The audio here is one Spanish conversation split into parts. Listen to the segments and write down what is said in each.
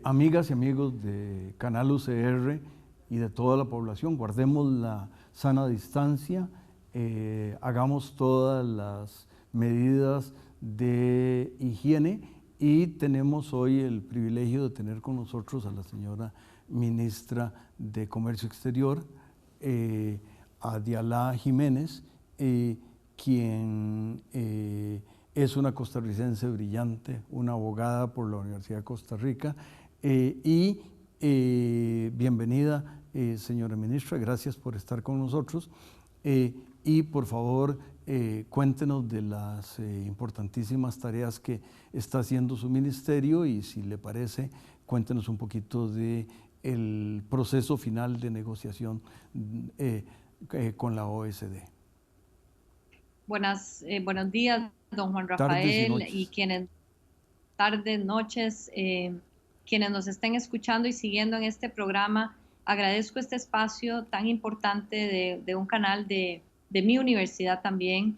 Amigas y amigos de Canal UCR y de toda la población, guardemos la sana distancia, hagamos todas las medidas de higiene y tenemos hoy el privilegio de tener con nosotros a la señora ministra de Comercio Exterior, a Dialá Jiménez, quien es una costarricense brillante, una abogada por la Universidad de Costa Rica. Bienvenida, señora ministra, gracias por estar con nosotros. Y por favor, cuéntenos de las importantísimas tareas que está haciendo su ministerio y, si le parece, cuéntenos un poquito de el proceso final de negociación con la OSD. Buenos días, don Juan Rafael, y quienes, tardes, noches, quienes nos estén escuchando y siguiendo en este programa. Agradezco este espacio tan importante de un canal de mi universidad también.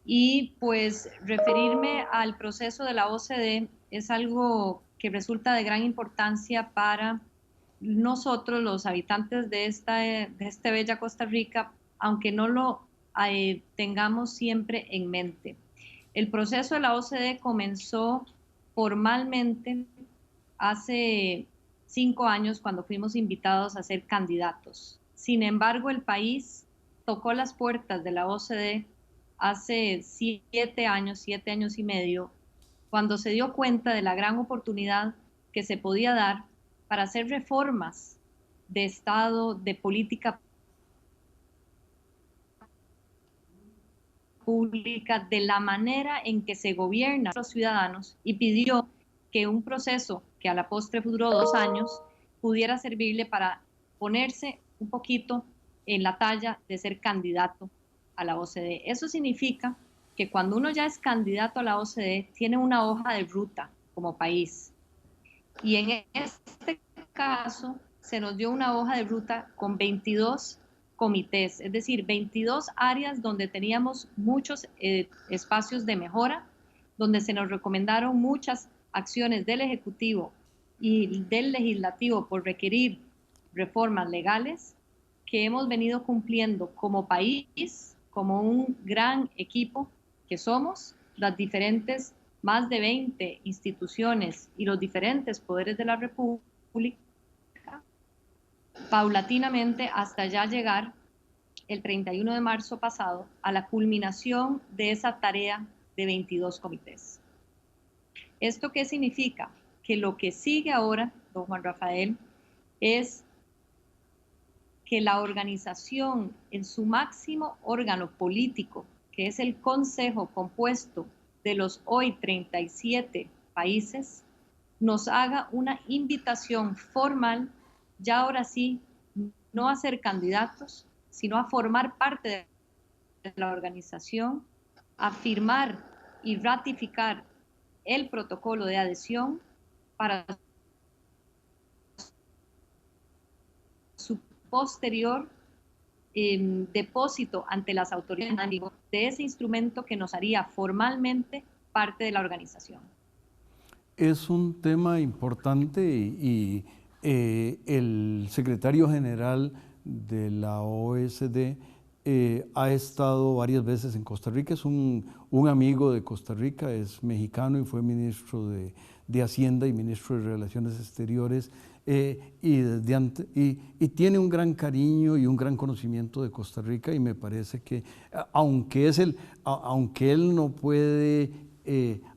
Y pues referirme al proceso de la OCDE es algo que resulta de gran importancia para nosotros, los habitantes de este bella Costa Rica, aunque no lo tengamos siempre en mente. El proceso de la OCDE comenzó formalmente hace 5 años, cuando fuimos invitados a ser candidatos. Sin embargo, el país tocó las puertas de la OCDE hace 7 años y medio, cuando se dio cuenta de la gran oportunidad que se podía dar para hacer reformas de Estado, de política pública, de la manera en que se gobierna a los ciudadanos, y pidió que un proceso que a la postre duró 2 años pudiera servirle para ponerse un poquito en la talla de ser candidato a la OCDE. Eso significa que cuando uno ya es candidato a la OCDE, tiene una hoja de ruta como país. Y en este caso se nos dio una hoja de ruta con 22 comités, es decir, 22 áreas donde teníamos muchos espacios de mejora, donde se nos recomendaron muchas acciones del Ejecutivo y del Legislativo por requerir reformas legales que hemos venido cumpliendo como país, como un gran equipo que somos, las diferentes más de 20 instituciones y los diferentes poderes de la República, paulatinamente hasta ya llegar el 31 de marzo pasado a la culminación de esa tarea de 22 comités. ¿Esto qué significa? Que lo que sigue ahora, don Juan Rafael, es que la organización en su máximo órgano político, que es el Consejo compuesto de los hoy 37 países, nos haga una invitación formal, ya ahora sí, no a ser candidatos, sino a formar parte de la organización, a firmar y ratificar el protocolo de adhesión para su posterior depósito ante las autoridades de ese instrumento que nos haría formalmente parte de la organización. Es un tema importante y el secretario general de la OSD ha estado varias veces en Costa Rica, es un amigo de Costa Rica, es mexicano y fue ministro de Hacienda y ministro de Relaciones Exteriores, y tiene un gran cariño y un gran conocimiento de Costa Rica, y me parece que aunque él no puede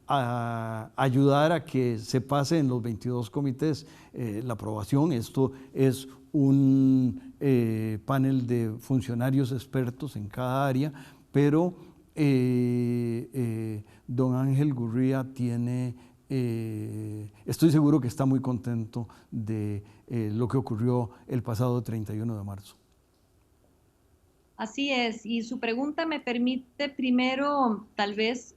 ayudar a que se pase en los 22 comités la aprobación, esto es un panel de funcionarios expertos en cada área, pero don Ángel Gurría tiene, estoy seguro que está muy contento de lo que ocurrió el pasado 31 de marzo. Así es, y su pregunta me permite primero tal vez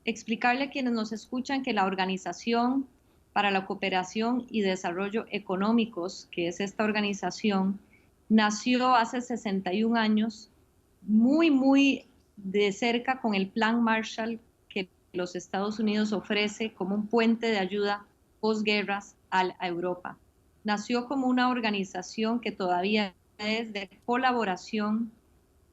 explicarle a quienes nos escuchan que la Organización para la Cooperación y Desarrollo Económicos, que es esta organización, nació hace 61 años, muy de cerca con el Plan Marshall que los Estados Unidos ofrece como un puente de ayuda posguerras a Europa. Nació como una organización que todavía es de colaboración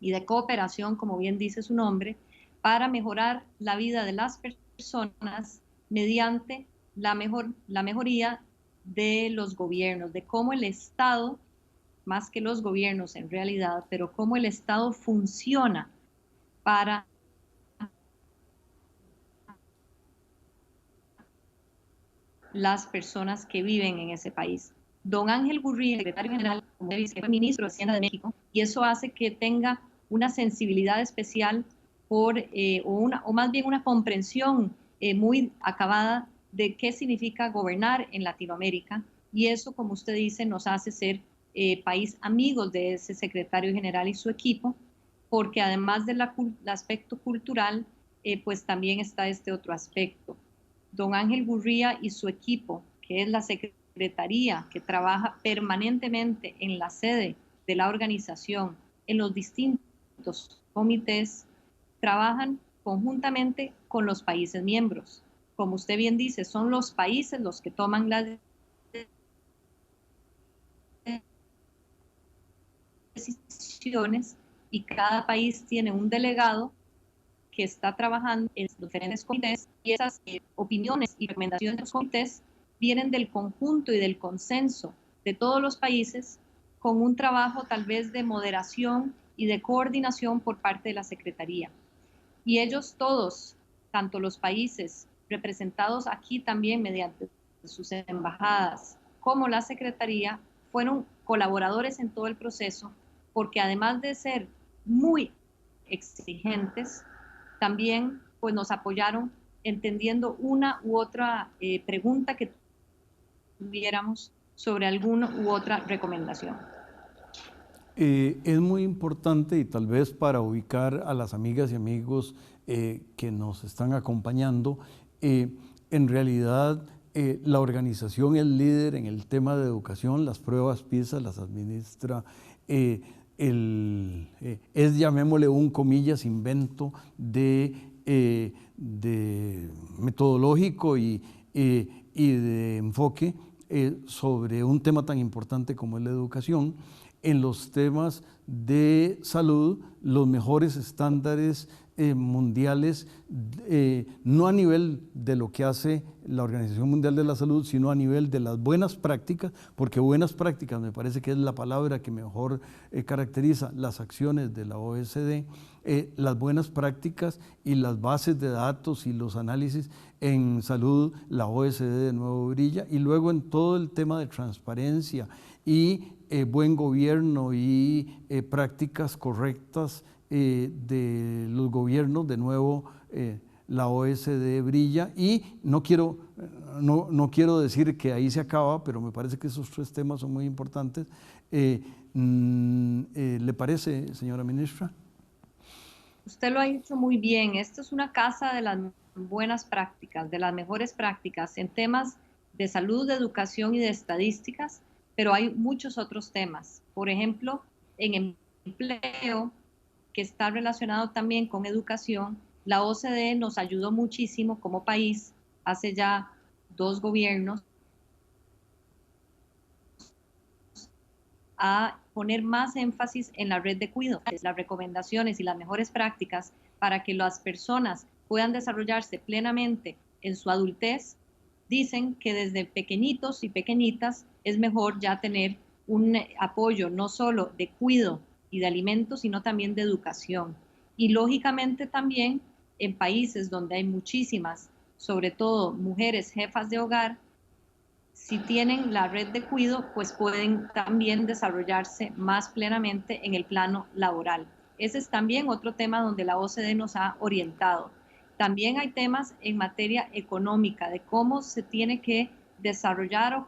y de cooperación, como bien dice su nombre, para mejorar la vida de las personas mediante la mejoría de los gobiernos, de cómo el Estado, más que los gobiernos en realidad, pero cómo el Estado funciona para las personas que viven en ese país. Don Ángel Gurría, secretario general, como dice, fue ministro de Hacienda de México, y eso hace que tenga una sensibilidad especial por, o más bien una comprensión muy acabada de qué significa gobernar en Latinoamérica, y eso, como usted dice, nos hace ser país amigos de ese secretario general y su equipo, porque además del aspecto cultural, pues también está este otro aspecto. Don Ángel Gurría y su equipo, que es la secretaría que trabaja permanentemente en la sede de la organización, en los distintos comités, trabajan conjuntamente con los países miembros. Como usted bien dice, son los países los que toman las decisiones y cada país tiene un delegado que está trabajando en los diferentes comités y esas opiniones y recomendaciones de los comités vienen del conjunto y del consenso de todos los países con un trabajo tal vez de moderación y de coordinación por parte de la Secretaría. Y ellos todos, tanto los países representados aquí también mediante sus embajadas, como la Secretaría, fueron colaboradores en todo el proceso, porque además de ser muy exigentes, también pues nos apoyaron entendiendo una u otra pregunta que tuviéramos sobre alguna u otra recomendación. Es muy importante y tal vez para ubicar a las amigas y amigos que nos están acompañando, en realidad la organización es líder en el tema de educación, las pruebas PISA las administra, es, llamémosle un comillas, invento de metodológico y de enfoque sobre un tema tan importante como es la educación. En los temas de salud, los mejores estándares mundiales, no a nivel de lo que hace la Organización Mundial de la Salud, sino a nivel de las buenas prácticas, porque buenas prácticas me parece que es la palabra que mejor caracteriza las acciones de la OSD, las buenas prácticas y las bases de datos y los análisis en salud, la OSD de nuevo brilla, y luego en todo el tema de transparencia y buen gobierno y prácticas correctas de los gobiernos, de nuevo la OSD brilla, y no quiero decir que ahí se acaba, pero me parece que esos tres temas son muy importantes. ¿Le parece, señora ministra? Usted lo ha dicho muy bien, esta es una casa de las buenas prácticas, de las mejores prácticas en temas de salud, de educación y de estadísticas, pero hay muchos otros temas. Por ejemplo, en empleo, que está relacionado también con educación, la OCDE nos ayudó muchísimo como país hace ya 2 gobiernos a poner más énfasis en la red de cuidado, las recomendaciones y las mejores prácticas para que las personas puedan desarrollarse plenamente en su adultez. Dicen que desde pequeñitos y pequeñitas es mejor ya tener un apoyo no solo de cuidado y de alimentos, sino también de educación. Y lógicamente también en países donde hay muchísimas, sobre todo mujeres jefas de hogar, si tienen la red de cuidado, pues pueden también desarrollarse más plenamente en el plano laboral. Ese es también otro tema donde la OCDE nos ha orientado. También hay temas en materia económica, de cómo se tiene que desarrollar o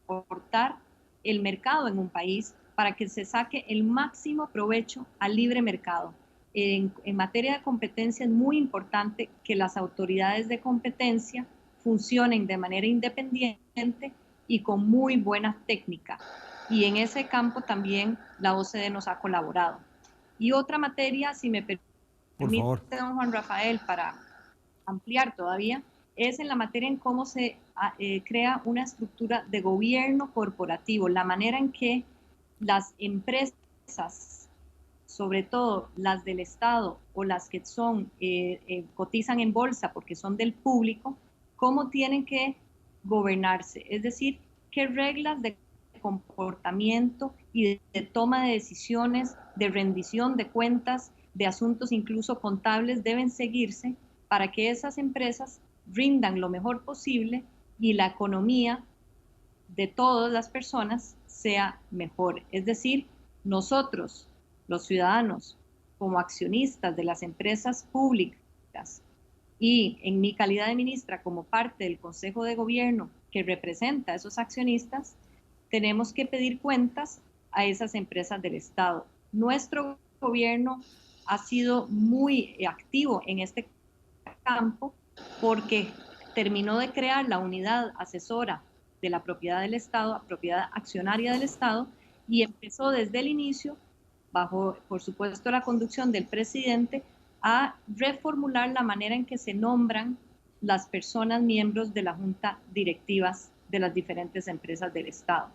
comportar el mercado en un país para que se saque el máximo provecho al libre mercado. En materia de competencia es muy importante que las autoridades de competencia funcionen de manera independiente y con muy buena técnica. Y en ese campo también la OCDE nos ha colaborado. Y otra materia, si me permite, don Juan Rafael, para ampliar todavía, es en la materia en cómo se crea una estructura de gobierno corporativo, la manera en que las empresas, sobre todo las del Estado o las que cotizan en bolsa porque son del público, cómo tienen que gobernarse, es decir, qué reglas de comportamiento y de toma de decisiones, de rendición de cuentas, de asuntos incluso contables deben seguirse para que esas empresas rindan lo mejor posible y la economía de todas las personas sea mejor. Es decir, nosotros, los ciudadanos, como accionistas de las empresas públicas y en mi calidad de ministra como parte del Consejo de Gobierno que representa a esos accionistas, tenemos que pedir cuentas a esas empresas del Estado. Nuestro gobierno ha sido muy activo en este campo porque terminó de crear la unidad asesora de la propiedad del Estado, propiedad accionaria del Estado, y empezó desde el inicio, bajo, por supuesto, la conducción del presidente, a reformular la manera en que se nombran las personas miembros de la junta directivas de las diferentes empresas del Estado.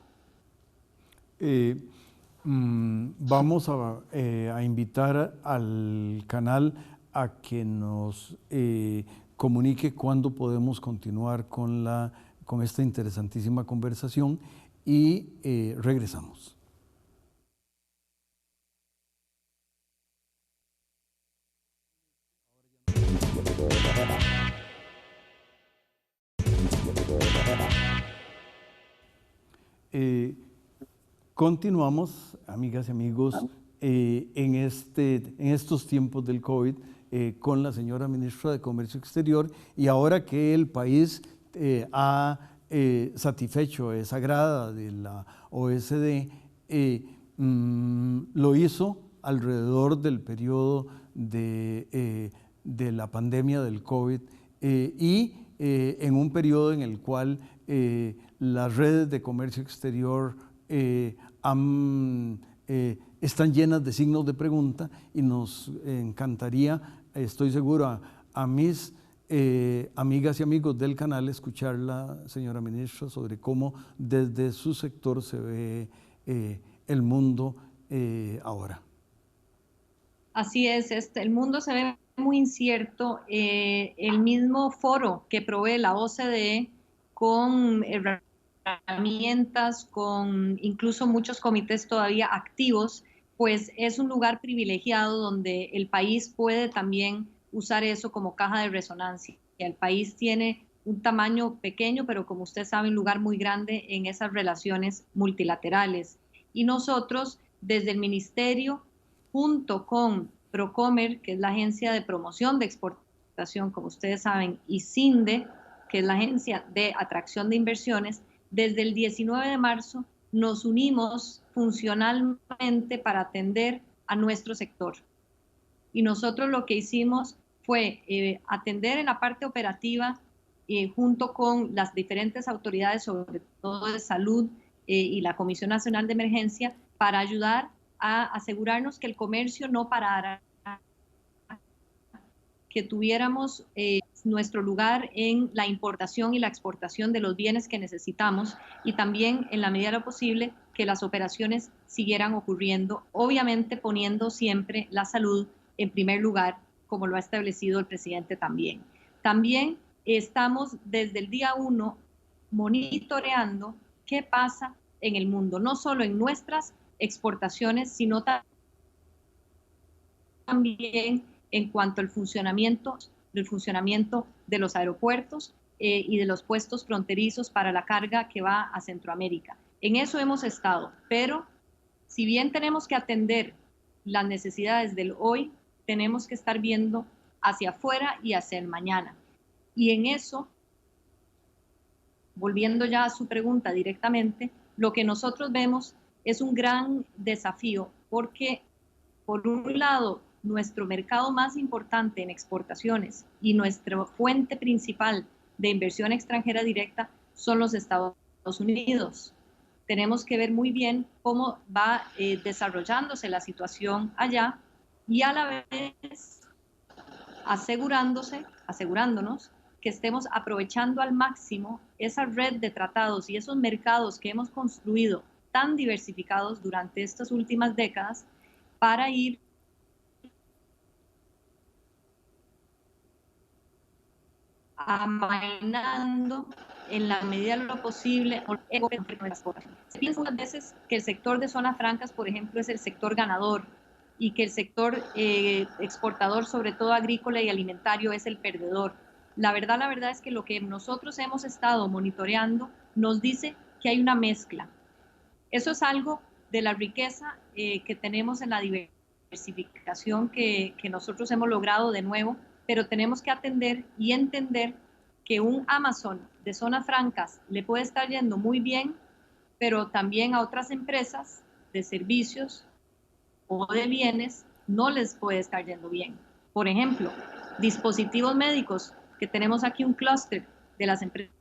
Vamos a invitar al canal a que nos comunique cuándo podemos continuar con esta interesantísima conversación y regresamos. Continuamos, amigas y amigos, en estos tiempos del COVID con la señora ministra de Comercio Exterior, y ahora que el país ha satisfecho esa grada de la OSD, lo hizo alrededor del periodo de la pandemia del COVID y en un periodo en el cual las redes de comercio exterior están llenas de signos de pregunta, y nos encantaría, estoy seguro, a mis amigas y amigos del canal escucharla, señora ministra, sobre cómo desde su sector se ve el mundo ahora. Así es, el mundo se ve muy incierto. El mismo foro que provee la OCDE con herramientas, con incluso muchos comités todavía activos, pues es un lugar privilegiado donde el país puede también usar eso como caja de resonancia. El país tiene un tamaño pequeño, pero como usted sabe, un lugar muy grande en esas relaciones multilaterales. Y nosotros, desde el Ministerio, junto con Procomer, que es la agencia de promoción de exportación, como ustedes saben, y CINDE, que es la agencia de atracción de inversiones, desde el 19 de marzo nos unimos funcionalmente para atender a nuestro sector. Y nosotros lo que hicimos fue atender en la parte operativa junto con las diferentes autoridades, sobre todo de salud y la Comisión Nacional de Emergencia, para ayudar a asegurarnos que el comercio no parara, que tuviéramos nuestro lugar en la importación y la exportación de los bienes que necesitamos, y también, en la medida de lo posible, que las operaciones siguieran ocurriendo, obviamente poniendo siempre la salud en primer lugar, como lo ha establecido el presidente también. También estamos desde el día 1 monitoreando qué pasa en el mundo, no solo en nuestras exportaciones, sino también en cuanto al funcionamiento de los aeropuertos y de los puestos fronterizos para la carga que va a Centroamérica. En eso hemos estado, pero si bien tenemos que atender las necesidades del hoy, tenemos que estar viendo hacia afuera y hacia el mañana. Y en eso, volviendo ya a su pregunta directamente, lo que nosotros vemos es un gran desafío porque, por un lado, nuestro mercado más importante en exportaciones y nuestra fuente principal de inversión extranjera directa son los Estados Unidos. Tenemos que ver muy bien cómo va desarrollándose la situación allá y a la vez asegurándonos que estemos aprovechando al máximo esa red de tratados y esos mercados que hemos construido tan diversificados durante estas últimas décadas para ir amainando en la medida de lo posible. Se piensa muchas veces que el sector de zonas francas, por ejemplo, es el sector ganador y que el sector exportador, sobre todo agrícola y alimentario, es el perdedor. La verdad es que lo que nosotros hemos estado monitoreando nos dice que hay una mezcla. Eso es algo de la riqueza que tenemos en la diversificación que nosotros hemos logrado de nuevo, pero tenemos que atender y entender que un Amazon de zonas francas le puede estar yendo muy bien, pero también a otras empresas de servicios o de bienes no les puede estar yendo bien. Por ejemplo, dispositivos médicos, que tenemos aquí un clúster de las empresas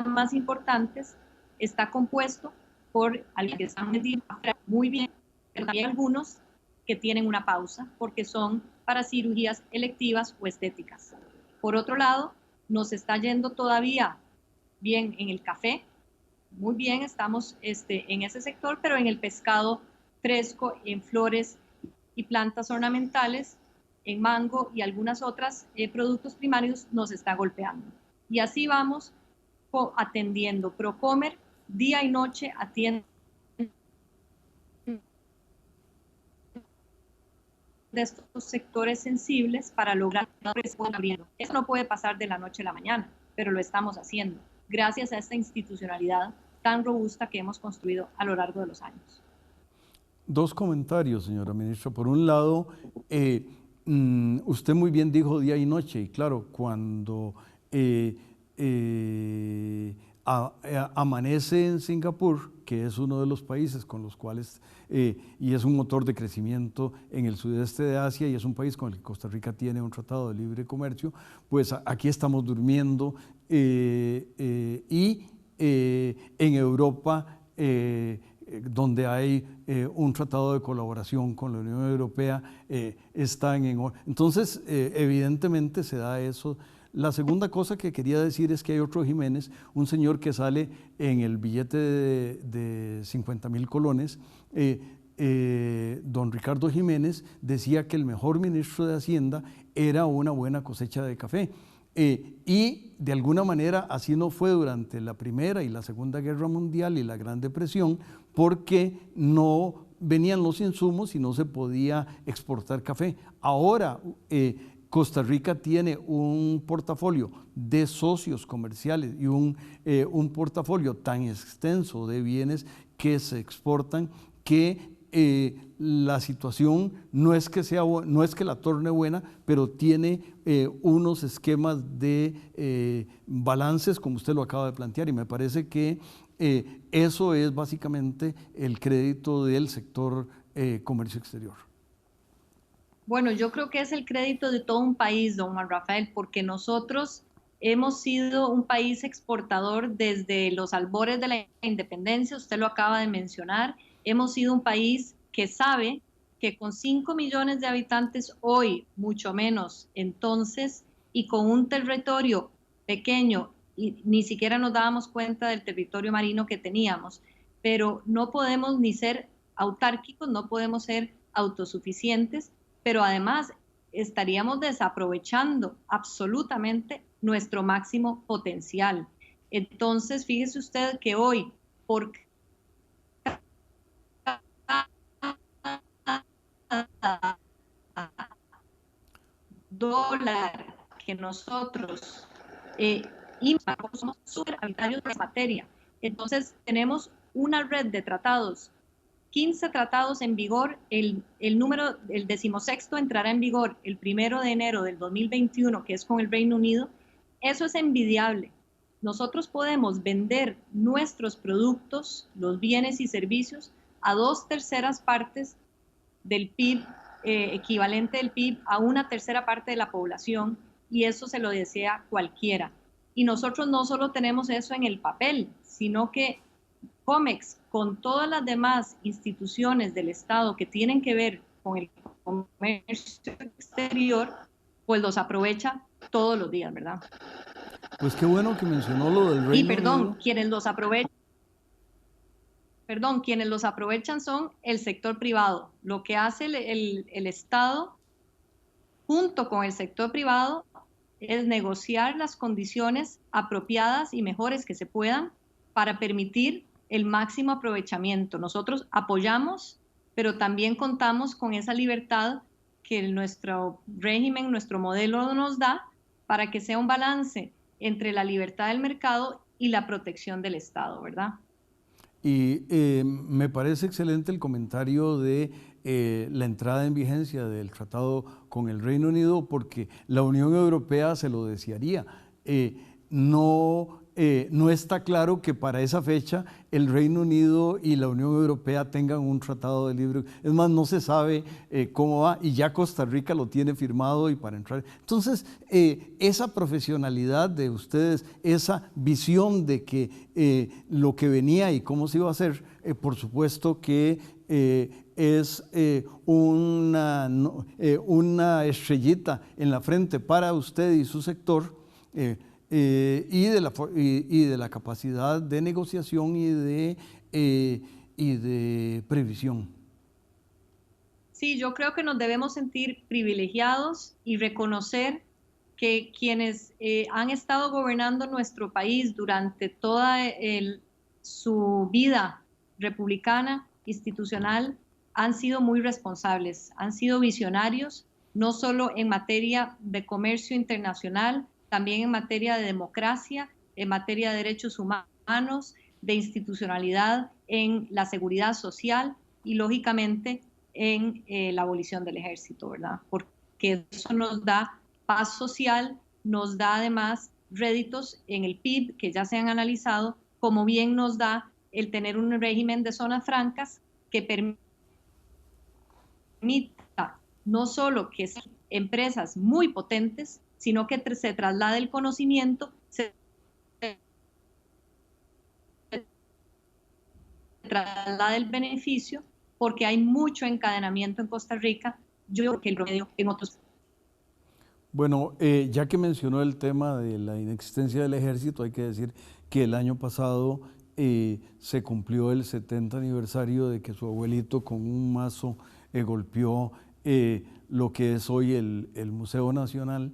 más importantes, está compuesto por alguien que están vendiendo muy bien, pero también algunos que tienen una pausa porque son para cirugías electivas o estéticas. Por otro lado, nos está yendo todavía bien en el café, muy bien, estamos en ese sector, pero en el pescado fresco, en flores y plantas ornamentales, en mango y algunas otras productos primarios nos está golpeando. Y así vamos atendiendo. Procomer día y noche atiende de estos sectores sensibles para lograr que se puedan abriendo. Eso no puede pasar de la noche a la mañana, pero lo estamos haciendo gracias a esta institucionalidad tan robusta que hemos construido a lo largo de los años. Dos comentarios, señora ministra. Por un lado, usted muy bien dijo día y noche, y claro, cuando amanece en Singapur, que es uno de los países con los cuales, y es un motor de crecimiento en el sudeste de Asia, y es un país con el que Costa Rica tiene un tratado de libre comercio, pues aquí estamos durmiendo, y en Europa, donde hay un tratado de colaboración con la Unión Europea, están en... Entonces, evidentemente se da eso. La segunda cosa que quería decir es que hay otro Jiménez, un señor que sale en el billete de 50,000 colones, don Ricardo Jiménez, decía que el mejor ministro de Hacienda era una buena cosecha de café. Y de alguna manera así no fue durante la Primera y la Segunda Guerra Mundial y la Gran Depresión, porque no venían los insumos y no se podía exportar café. Ahora Costa Rica tiene un portafolio de socios comerciales y un portafolio tan extenso de bienes que se exportan que la situación no es que la torne buena, pero tiene unos esquemas de balances, como usted lo acaba de plantear, y me parece que eso es básicamente el crédito del sector comercio exterior. Bueno, yo creo que es el crédito de todo un país, don Juan Rafael, porque nosotros hemos sido un país exportador desde los albores de la independencia, usted lo acaba de mencionar. Hemos sido un país que sabe que con 5 millones de habitantes hoy, mucho menos entonces, y con un territorio pequeño, y ni siquiera nos dábamos cuenta del territorio marino que teníamos, pero no podemos ni ser autárquicos, no podemos ser autosuficientes, pero además estaríamos desaprovechando absolutamente nuestro máximo potencial. Entonces, fíjese usted que hoy, por dólar que nosotros somos súper habitarios de materia. Entonces, tenemos una red de tratados, 15 tratados en vigor, el 16º entrará en vigor el 1 de enero del 2021, que es con el Reino Unido. Eso es envidiable, nosotros podemos vender nuestros productos, los bienes y servicios, a 2/3 partes del PIB, equivalente del PIB a 1/3 parte de la población, y eso se lo desea cualquiera. Y nosotros no solo tenemos eso en el papel, sino que COMEX, con todas las demás instituciones del Estado que tienen que ver con el comercio exterior, pues los aprovecha todos los días, ¿verdad? Pues qué bueno que mencionó lo del Reino Unido. Quienes los aprovechan son el sector privado. Lo que hace el Estado junto con el sector privado es negociar las condiciones apropiadas y mejores que se puedan para permitir el máximo aprovechamiento. Nosotros apoyamos, pero también contamos con esa libertad que nuestro régimen, nuestro modelo nos da, para que sea un balance entre la libertad del mercado y la protección del Estado, ¿verdad? Y me parece excelente el comentario de la entrada en vigencia del tratado con el Reino Unido, porque la Unión Europea se lo desearía. No está claro que para esa fecha el Reino Unido y la Unión Europea tengan un tratado de libre. Es más, no se sabe cómo va, y ya Costa Rica lo tiene firmado y para entrar. Entonces, esa profesionalidad de ustedes, esa visión de que lo que venía y cómo se iba a hacer, por supuesto que es una estrellita en la frente para usted y su sector. Y de la capacidad de negociación y de previsión. Sí, yo creo que nos debemos sentir privilegiados y reconocer que quienes han estado gobernando nuestro país durante toda su vida republicana, institucional, han sido muy responsables, han sido visionarios, no solo en materia de comercio internacional, también en materia de democracia, en materia de derechos humanos, de institucionalidad, en la seguridad social y, lógicamente, en la abolición del ejército, ¿verdad? Porque eso nos da paz social, nos da además réditos en el PIB que ya se han analizado, como bien nos da el tener un régimen de zonas francas que permita no solo que sean empresas muy potentes, sino que se traslade el conocimiento, se traslade el beneficio, porque hay mucho encadenamiento en Costa Rica, yo creo que el promedio en otros. Bueno, ya que mencionó el tema de la inexistencia del ejército, hay que decir que el año pasado se cumplió el 70 aniversario de que su abuelito con un mazo golpeó lo que es hoy el Museo Nacional.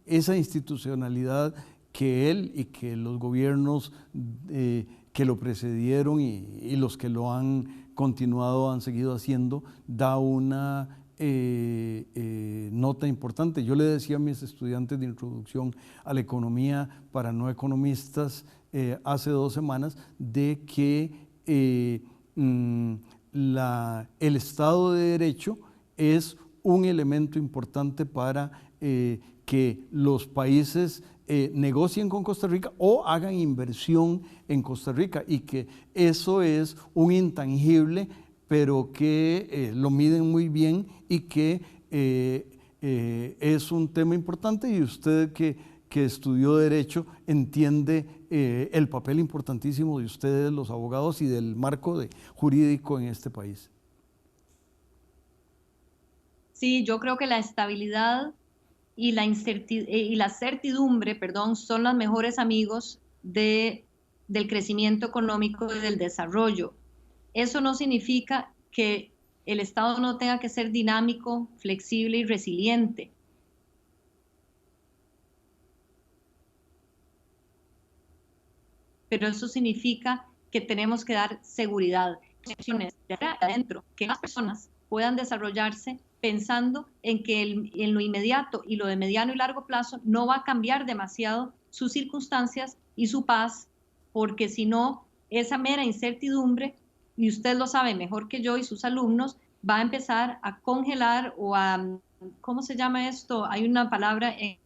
Esa institucionalidad que él y que los gobiernos que lo precedieron y los que lo han continuado, han seguido haciendo, da una nota importante. Yo le decía a mis estudiantes de introducción a la economía para no economistas hace 2 semanas de que el Estado de Derecho es un elemento importante para que los países negocien con Costa Rica o hagan inversión en Costa Rica, y que eso es un intangible, pero que lo miden muy bien y que es un tema importante, y usted que estudió Derecho entiende el papel importantísimo de ustedes, los abogados, y del marco jurídico en este país. Sí, yo creo que la estabilidad y la certidumbre, son los mejores amigos del crecimiento económico y del desarrollo. Eso no significa que el Estado no tenga que ser dinámico, flexible y resiliente. Pero eso significa que tenemos que dar seguridad, de adentro, que las personas puedan desarrollarse pensando en que en lo inmediato y lo de mediano y largo plazo no va a cambiar demasiado sus circunstancias y su paz, porque si no, esa mera incertidumbre, y usted lo sabe mejor que yo y sus alumnos, va a empezar a congelar o a, ¿cómo se llama esto? Hay una palabra en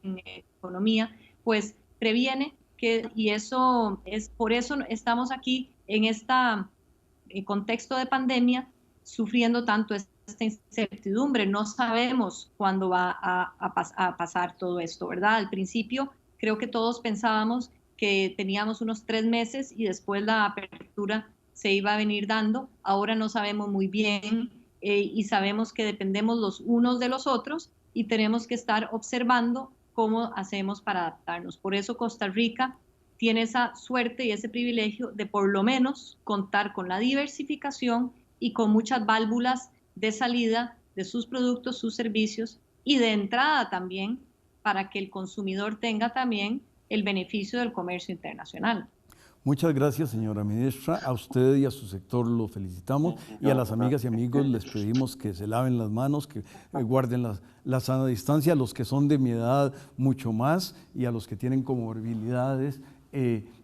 economía, pues previene que, y eso es, por eso estamos aquí en este contexto de pandemia, sufriendo tanto esta incertidumbre. No sabemos cuándo va a pasar todo esto, ¿verdad? Al principio creo que todos pensábamos que teníamos unos 3 meses y después la apertura se iba a venir dando. Ahora no sabemos muy bien y sabemos que dependemos los unos de los otros y tenemos que estar observando cómo hacemos para adaptarnos. Por eso Costa Rica tiene esa suerte y ese privilegio de por lo menos contar con la diversificación y con muchas válvulas de salida de sus productos, sus servicios y de entrada también para que el consumidor tenga también el beneficio del comercio internacional. Muchas gracias, señora ministra. A usted y a su sector lo felicitamos y a las amigas y amigos les pedimos que se laven las manos, que guarden la sana distancia, a los que son de mi edad mucho más y a los que tienen comorbilidades,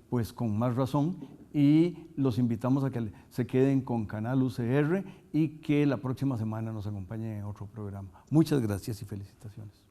pues con más razón. Y los invitamos a que se queden con Canal UCR y que la próxima semana nos acompañen en otro programa. Muchas gracias y felicitaciones.